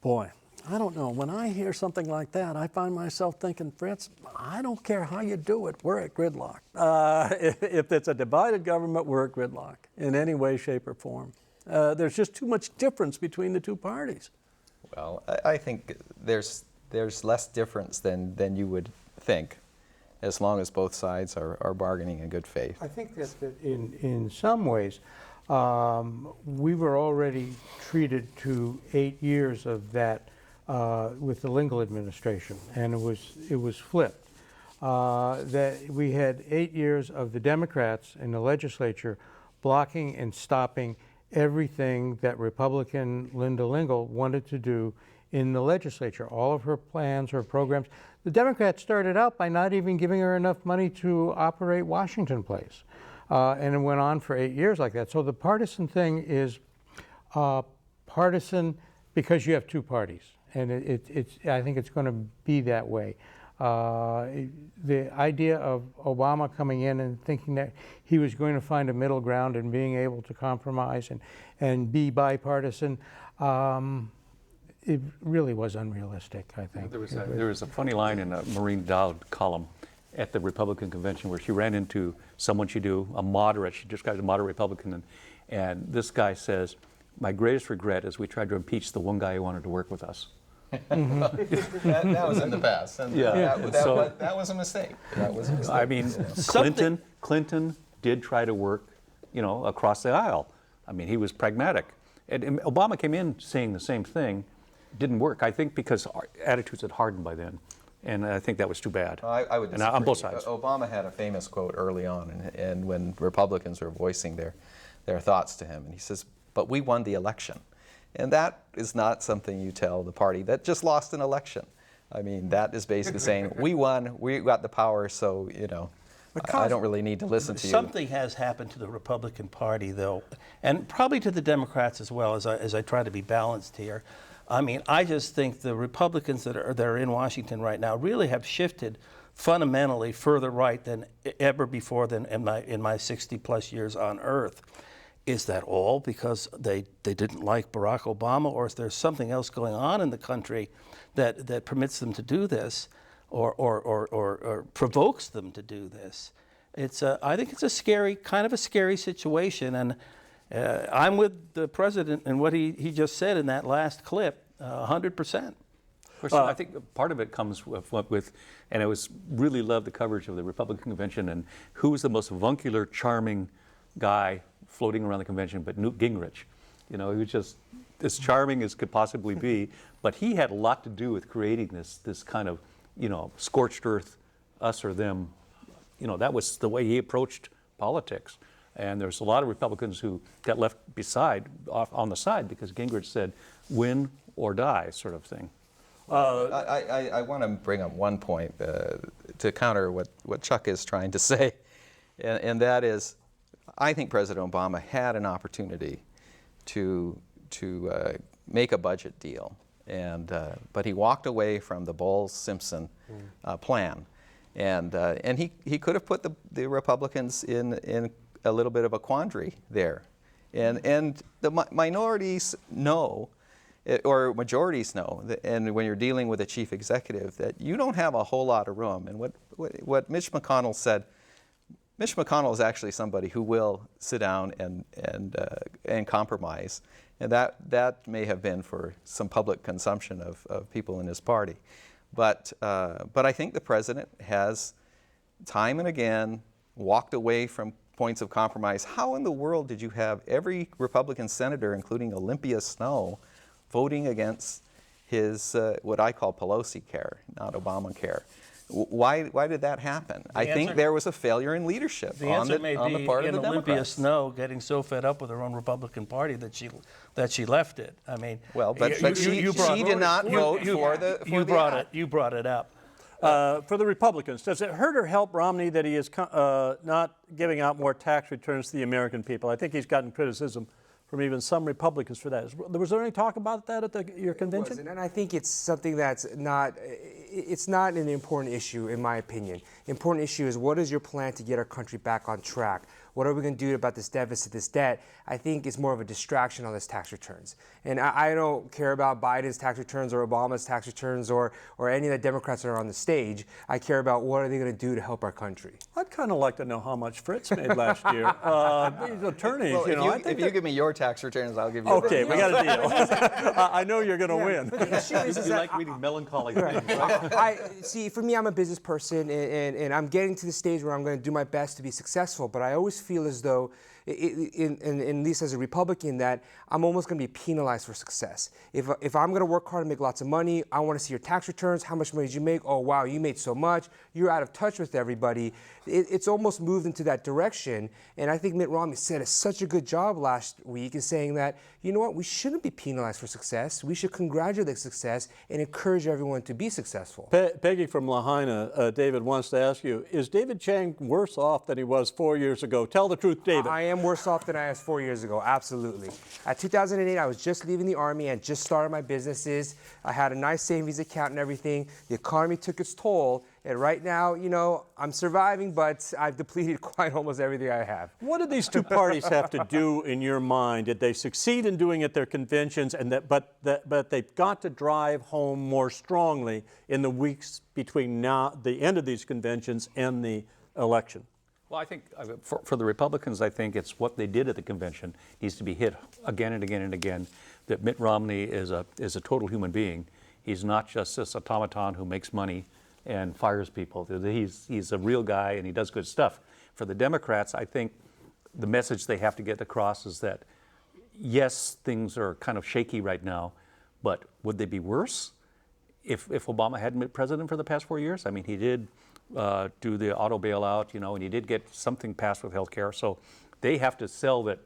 B: Boy, I don't know. When I hear something like that, I find myself thinking, Fritz, I don't care how you do it, we're at gridlock. If it's a divided government, we're at gridlock in any way, shape, or form. There's just too much difference between the two parties.
C: Well, I think there's less difference than you would think, as long as both sides are bargaining in good faith.
H: I think that in some ways, we were already treated to 8 years of that with the Lingle administration, and it was flipped. That we had 8 years of the Democrats in the legislature blocking and stopping everything that Republican Linda Lingle wanted to do in the legislature, all of her plans, her programs. The Democrats started out by not even giving her enough money to operate Washington Place. And it went on for 8 years like that. So the partisan thing is partisan because you have two parties. And I think it's going to be that way. The idea of Obama coming in and thinking that he was going to find a middle ground and being able to compromise and be bipartisan, it really was unrealistic, I think.
G: There was a funny line in a Maureen Dowd column at the Republican convention where she ran into someone she knew, a moderate. She described a moderate Republican, and this guy says, "My greatest regret is we tried to impeach the one guy who wanted to work with us."
C: that was in the past. And
G: Yeah.
C: that was a mistake. That was a mistake.
G: I mean, Clinton did try to work, across the aisle. I mean, he was pragmatic. And Obama came in saying the same thing. Didn't work, I think, because our attitudes had hardened by then. And I think that was too bad.
C: I would disagree.
G: And on both sides.
C: Obama had a famous quote early on, and when Republicans were voicing their thoughts to him, and he says, "But we won the election." And that is not something you tell the party that just lost an election. I mean, that is basically saying, we won, we got the power, so, I don't really need to listen to you.
F: Something has happened to the Republican Party, though, and probably to the Democrats as well, as I try to be balanced here. I mean, I just think the Republicans that are in Washington right now really have shifted fundamentally further right than ever before than in my 60-plus years on Earth. Is that all because they didn't like Barack Obama, or is there something else going on in the country that permits them to do this, or provokes them to do this? I think it's kind of a scary situation, and I'm with the president and what he just said in that last clip, 100%.
G: Of course, I think part of it comes with, and I really loved the coverage of the Republican convention and who was the most avuncular, charming guy floating around the convention, but Newt Gingrich. He was just as charming as could possibly be, but he had a lot to do with creating this kind of, scorched earth, us or them. That was the way he approached politics. And there's a lot of Republicans who got left on the side because Gingrich said, win or die sort of thing.
C: I want to bring up one point to counter what Chuck is trying to say, and that is, I think President Obama had an opportunity to make a budget deal, but he walked away from the Bowles-Simpson plan, and he could have put the Republicans in a little bit of a quandary there, and the minorities know, or majorities know, and when you're dealing with a chief executive, that you don't have a whole lot of room. And what Mitch McConnell said, Mitch McConnell is actually somebody who will sit down and compromise, and that may have been for some public consumption of people in his party, but I think the president has time and again walked away from points of compromise. How in the world did you have every Republican senator, including Olympia Snowe, voting against his what I call Pelosi care, not Obamacare? Why did that happen? I think there was a failure in leadership on the part of the Democrats.
F: Olympia Snowe getting so fed up with her own Republican Party that she left it. I mean,
C: well, but she did not vote for the.
F: You brought it up.
B: For the Republicans, does it hurt or help Romney that he is not giving out more tax returns to the American people? I think he's gotten criticism from even some Republicans for that. Was there any talk about that at your convention?
E: And I think it's something that's not an important issue, in my opinion. Important issue is, what is your plan to get our country back on track? What are we going to do about this deficit, this debt? I think it's more of a distraction on this tax returns. And I don't care about Biden's tax returns or Obama's tax returns or any of the Democrats that are on the stage. I care about what are they going to do to help our country.
B: I'd kind of like to know how much Fritz made last year. These attorneys,
C: well, if you give me your tax returns, I'll give you.
B: Okay, we got a deal. I know you're going to win.
G: But the issue is you like reading melancholy things, right?
E: See, for me, I'm a business person, and I'm getting to the stage where I'm going to do my best to be successful. But I always feel as though, at least as a Republican, that I'm almost going to be penalized for success. If I'm going to work hard and make lots of money, I want to see your tax returns. How much money did you make? Oh, wow, you made so much. You're out of touch with everybody. It's almost moved into that direction. And I think Mitt Romney said such a good job last week in saying that, you know what, we shouldn't be penalized for success. We should congratulate success and encourage everyone to be successful.
B: Peggy from Lahaina, David wants to ask you, is David Chang worse off than he was 4 years ago? Tell the truth, David.
E: I am worse off than I was 4 years ago, absolutely. At 2008, I was just leaving the Army and just started my businesses. I had a nice savings account and everything. The economy took its toll. And right now, you know, I'm surviving, but I've depleted quite almost everything I have.
B: What did these two parties have to do in your mind? Did they succeed in doing at their conventions, but they've got to drive home more strongly in the weeks between now, the end of these conventions, and the election?
G: Well, I think for the Republicans, I think it's what they did at the convention needs to be hit again and again and again, that Mitt Romney is a total human being. He's not just this automaton who makes money and fires people. He's a real guy and he does good stuff. For the Democrats, I think the message they have to get across is that, yes, things are kind of shaky right now, but would they be worse if Obama hadn't been president for the past 4 years? I mean, he did do the auto bailout, you know, and he did get something passed with health care. So they have to sell that.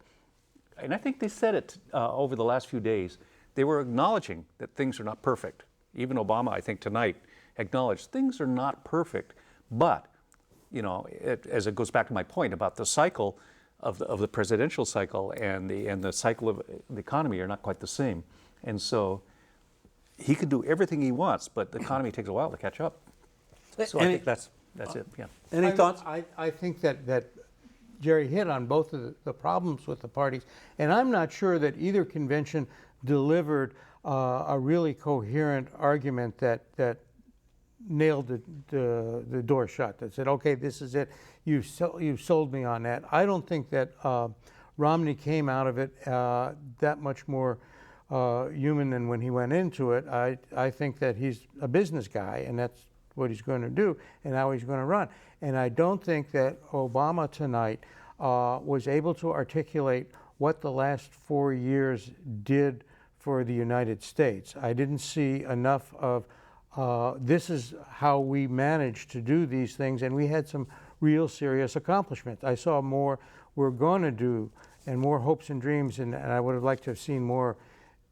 G: And I think they said it over the last few days. They were acknowledging that things are not perfect. Even Obama, I think, tonight acknowledged things are not perfect. But, you know, as it goes back to my point about the cycle of the presidential cycle and the cycle of the economy are not quite the same. And so he can do everything he wants, but the economy takes a while to catch up. So I think that's it, yeah.
B: Any thoughts?
H: I think that Jerry hit on both of the problems with the parties, and I'm not sure that either convention delivered a really coherent argument that nailed the door shut, that said, okay, this is it, you sold me on that. I don't think that Romney came out of it that much more human than when he went into it. I think that he's a business guy, and that's what he's going to do and how he's going to run. And I don't think that Obama tonight was able to articulate what the last 4 years did for the United States. I didn't see enough of this is how we managed to do these things, and we had some real serious accomplishments. I saw more we're going to do and more hopes and dreams, and I would have liked to have seen more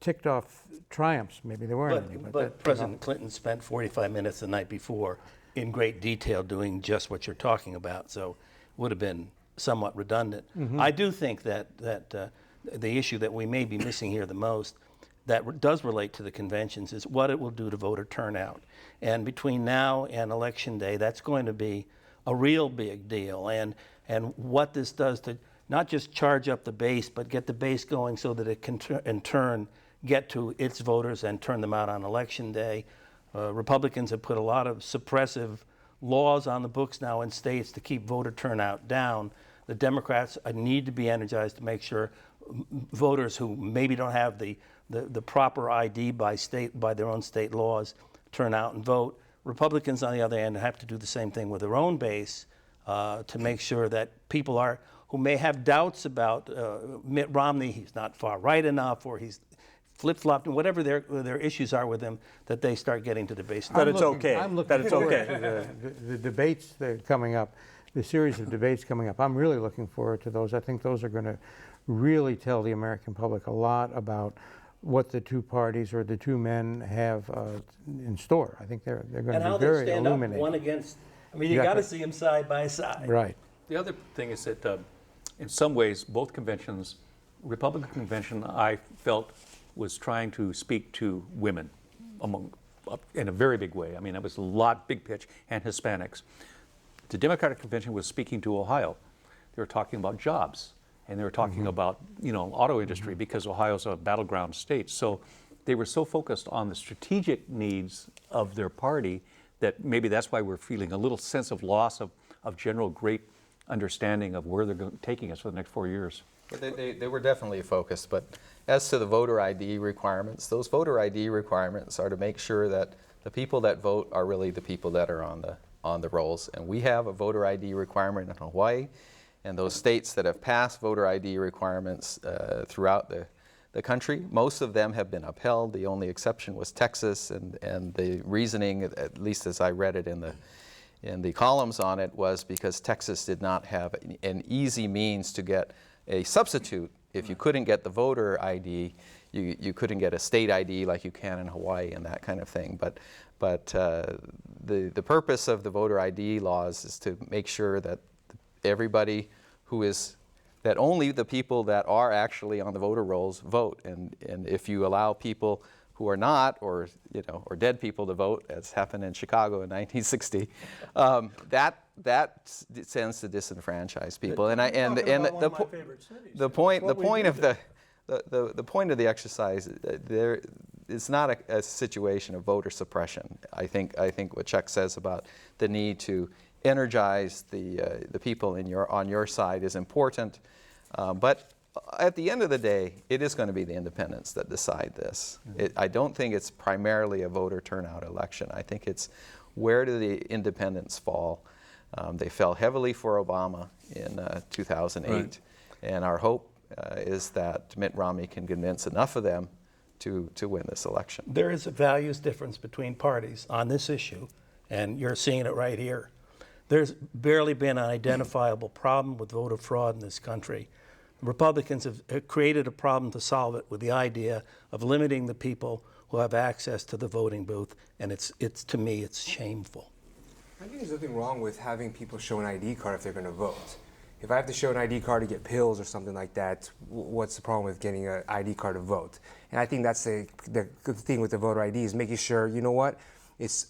H: ticked off triumphs. Maybe there weren't any.
F: But President Clinton spent 45 minutes the night before in great detail doing just what you're talking about, so it would have been somewhat redundant. I do think that the issue that we may be missing here the most that does relate to the conventions is what it will do to voter turnout. And between now and Election Day, that's going to be a real big deal. And what this does to not just charge up the base, but get the base going so that it can in turn get to its voters and turn them out on Election Day. Republicans have put a lot of suppressive laws on the books now in states to keep voter turnout down. The Democrats need to be energized to make sure voters who maybe don't have the proper ID by their own state laws turn out and vote. Republicans, on the other hand, have to do the same thing with their own base to make sure that people who may have doubts about Mitt Romney, he's not far right enough, or he's flip-flopped, and whatever their issues are with him, that they start getting to the base.
B: That it's okay.
H: I'm looking forward to the debates that are coming up, the series of debates coming up. I'm really looking forward to those. I think those are going to really tell the American public a lot about what the two parties or the two men have in store. I think they're going to be very illuminating.
F: And how they stand up one against, I mean, you got to see them side by side.
H: Right.
G: The other thing is that in some ways, both conventions, Republican convention, I felt was trying to speak to women in a very big way. I mean, it was a lot, big pitch, and Hispanics. The Democratic convention was speaking to Ohio. They were talking about jobs, and they were talking about, auto industry, because Ohio's a battleground state. So they were so focused on the strategic needs of their party that maybe that's why we're feeling a little sense of loss of general great understanding of where they're taking us for the next 4 years.
C: But they were definitely focused. But as to the voter ID requirements, those voter ID requirements are to make sure that the people that vote are really the people that are on the rolls. And we have a voter ID requirement in Hawaii, and those states that have passed voter ID requirements throughout the country, most of them have been upheld. The only exception was Texas, and the reasoning, at least as I read it in the columns on it, was because Texas did not have an easy means to get a substitute. If you couldn't get the voter ID, you couldn't get a state ID like you can in Hawaii and that kind of thing. But the purpose of the voter ID laws is to make sure that everybody that only the people that are actually on the voter rolls vote. And if you allow people who are not, or dead people to vote, as happened in Chicago in 1960, that tends to disenfranchise people. The point of the exercise, it's not a situation of voter suppression. I think what Chuck says about the need to energize the people on your side is important, but at the end of the day, it is going to be the independents that decide this. I don't think it's primarily a voter turnout election. I think it's where do the independents fall. They fell heavily for Obama in 2008, right. And our hope is that Mitt Romney can convince enough of them to win this election.
F: There is a values difference between parties on this issue, and you're seeing it right here. There's barely been an identifiable problem with voter fraud in this country. Republicans have created a problem to solve it with the idea of limiting the people who have access to the voting booth, and it's to me, it's shameful.
E: I think there's nothing wrong with having people show an ID card if they're going to vote. If I have to show an ID card to get pills or something like that, what's the problem with getting an ID card to vote? And I think that's the good thing with the voter ID is making sure,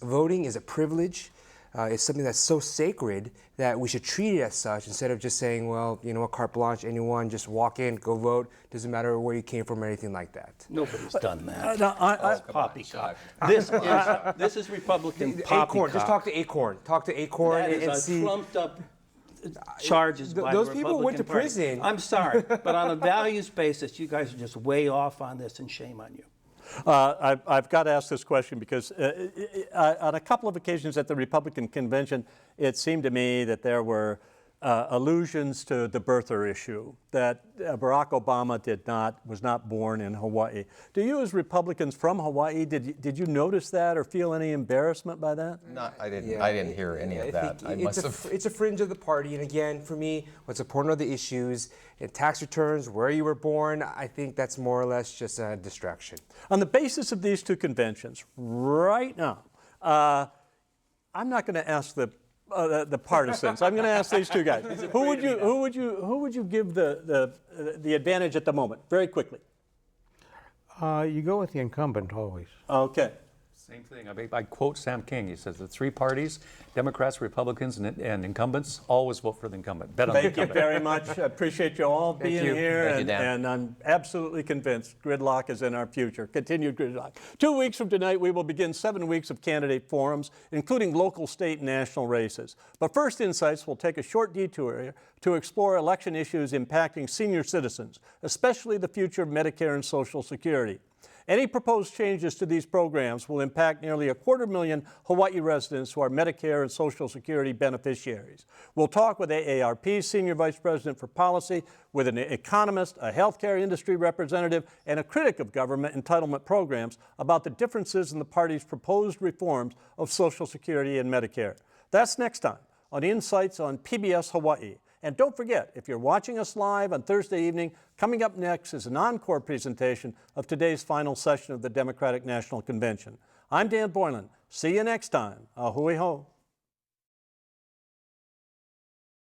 E: voting is a privilege. It's something that's so sacred that we should treat it as such instead of just saying, well, carte blanche, anyone, just walk in, go vote, doesn't matter where you came from or anything like that.
F: Nobody's done that. Poppycock. This is Republican poppycock.
E: Acorn, just talk to Acorn. Talk to Acorn and see.
F: Trumped up charges by
E: those
F: the
E: people went to
F: Party.
E: prison.
F: I'm sorry, but on a values basis, you guys are just way off on this, and shame on you.
B: I've got to ask this question because on a couple of occasions at the Republican convention, it seemed to me that there were allusions to the birther issue, that Barack Obama was not born in Hawaii. Do you, as Republicans from Hawaii, did you notice that or feel any embarrassment by that?
C: No, I didn't hear any of that.
E: It's a fringe of the party, and again, for me, what's important are the issues, and tax returns, where you were born. I think that's more or less just a distraction.
B: On the basis of these two conventions, right now, I'm not going to ask the partisans. I'm going to ask these two guys. Who would you give the advantage at the moment? Very quickly.
H: You go with the incumbent always.
B: Okay.
G: Same thing. I quote Sam King. He says the three parties, Democrats, Republicans, and incumbents, always vote for the incumbent. Bet on the incumbent.
B: Thank you very much. I appreciate you all being here.
C: Thank you, Dan.
B: And I'm absolutely convinced gridlock is in our future. Continued gridlock. 2 weeks from tonight, we will begin 7 weeks of candidate forums, including local, state, and national races. But First Insights will take a short detour to explore election issues impacting senior citizens, especially the future of Medicare and Social Security. Any proposed changes to these programs will impact nearly 250,000 Hawaii residents who are Medicare and Social Security beneficiaries. We'll talk with AARP's Senior Vice President for Policy, with an economist, a healthcare industry representative, and a critic of government entitlement programs about the differences in the party's proposed reforms of Social Security and Medicare. That's next time on Insights on PBS Hawaii. And don't forget, if you're watching us live on Thursday evening, coming up next is an encore presentation of today's final session of the Democratic National Convention. I'm Dan Boylan. See you next time. A hui ho.